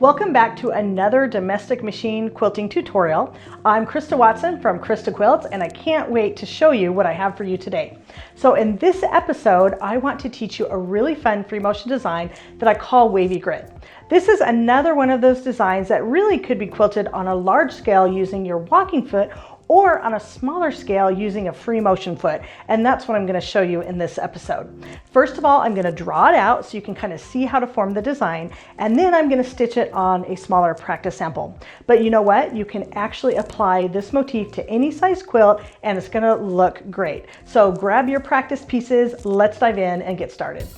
Welcome back to another domestic machine quilting tutorial. I'm Krista Watson from Krista Quilts, and I can't wait to show you what I have for you today. So in this episode, I want to teach you a really fun free motion design that I call Wavy Grid. This is another one of those designs that really could be quilted on a large scale using your walking foot or on a smaller scale using a free motion foot. And that's what I'm going to show you in this episode. First of all, I'm going to draw it out so you can kind of see how to form the design. And then I'm going to stitch it on a smaller practice sample. But you know what? You can actually apply this motif to any size quilt and it's going to look great. So grab your practice pieces. Let's dive in and get started.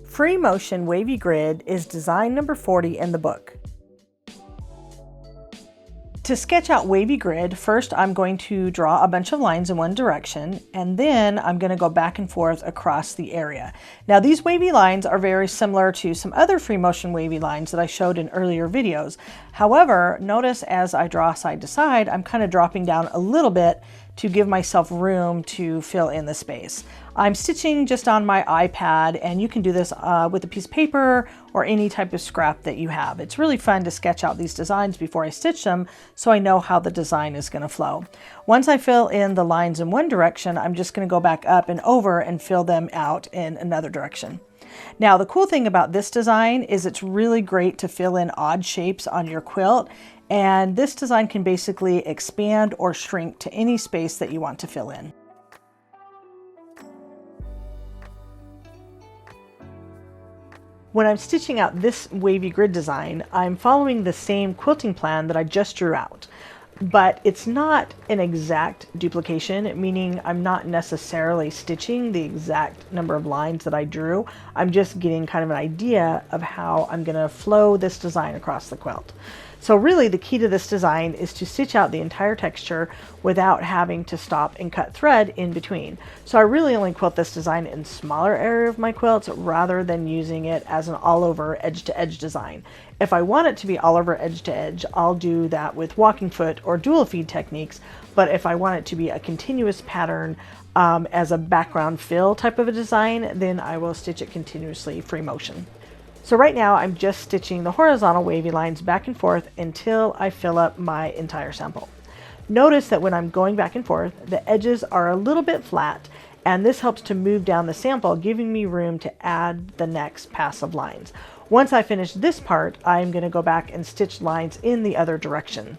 Free Motion Wavy Grid is design number 40 in the book. To sketch out Wavy Grid, first I'm going to draw a bunch of lines in one direction, and then I'm going to go back and forth across the area. Now these wavy lines are very similar to some other free motion wavy lines that I showed in earlier videos. However, notice as I draw side to side, I'm kind of dropping down a little bit to give myself room to fill in the space. I'm stitching just on my iPad, and you can do this with a piece of paper or any type of scrap that you have. It's really fun to sketch out these designs before I stitch them so I know how the design is going to flow. Once I fill in the lines in one direction, I'm just going to go back up and over and fill them out in another direction. Now the cool thing about this design is it's really great to fill in odd shapes on your quilt, and this design can basically expand or shrink to any space that you want to fill in. When I'm stitching out this wavy grid design, I'm following the same quilting plan that I just drew out. But it's not an exact duplication, meaning I'm not necessarily stitching the exact number of lines that I drew. I'm just getting kind of an idea of how I'm going to flow this design across the quilt. So really the key to this design is to stitch out the entire texture without having to stop and cut thread in between. So I really only quilt this design in smaller area of my quilts rather than using it as an all over edge to edge design. If I want it to be all over edge to edge, I'll do that with walking foot or dual feed techniques. But if I want it to be a continuous pattern as a background fill type of a design, then I will stitch it continuously free motion. So right now I'm just stitching the horizontal wavy lines back and forth until I fill up my entire sample. Notice that when I'm going back and forth, the edges are a little bit flat, and this helps to move down the sample, giving me room to add the next pass of lines. Once I finish this part, I'm going to go back and stitch lines in the other direction.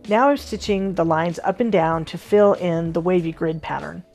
Now I'm stitching the lines up and down to fill in the wavy grid pattern.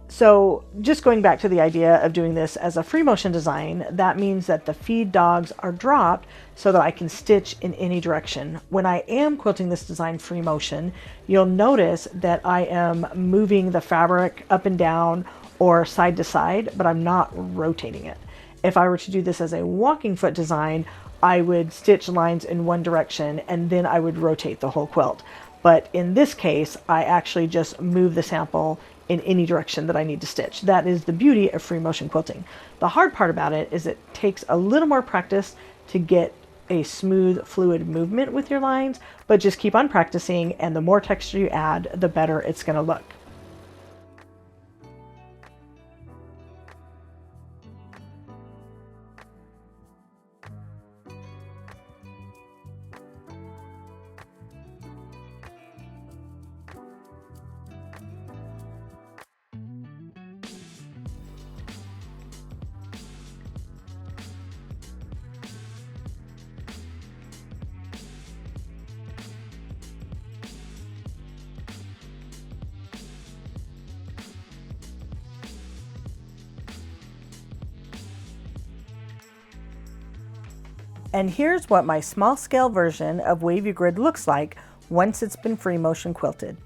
So just going back to the idea of doing this as a free motion design, that means that the feed dogs are dropped so that I can stitch in any direction. When I am quilting this design free motion, you'll notice that I am moving the fabric up and down or side to side, but I'm not rotating it. If I were to do this as a walking foot design, I would stitch lines in one direction and then I would rotate the whole quilt. But in this case, I actually just move the sample in any direction that I need to stitch. That is the beauty of free motion quilting. The hard part about it is it takes a little more practice to get a smooth, fluid movement with your lines, but just keep on practicing, and the more texture you add, the better it's going to look. And here's what my small scale version of Wavy Grid looks like once it's been free motion quilted.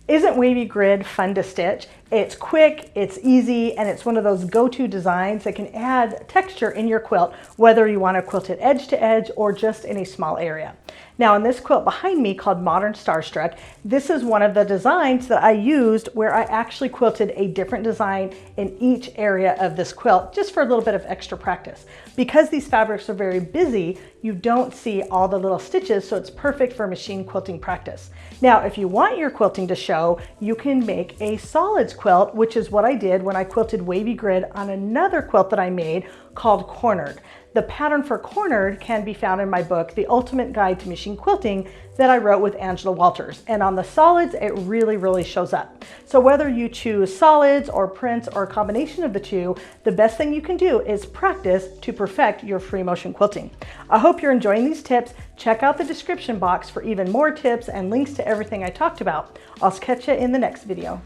Isn't Wavy Grid fun to stitch? It's quick, it's easy, and it's one of those go-to designs that can add texture in your quilt, whether you want to quilt it edge to edge or just in a small area. Now, in this quilt behind me called Modern Starstruck, this is one of the designs that I used where I actually quilted a different design in each area of this quilt, just for a little bit of extra practice. Because these fabrics are very busy, you don't see all the little stitches, so it's perfect for machine quilting practice. Now, if you want your quilting to show, you can make a solids quilt, which is what I did when I quilted Wavy Grid on another quilt that I made called Cornered. The pattern for Cornered can be found in my book, The Ultimate Guide to Machine Quilting, that I wrote with Angela Walters. And on the solids, it really shows up. So whether you choose solids or prints or a combination of the two, the best thing you can do is practice to perfect your free motion quilting. I hope you're enjoying these tips. Check out the description box for even more tips and links to everything I talked about. I'll catch you in the next video.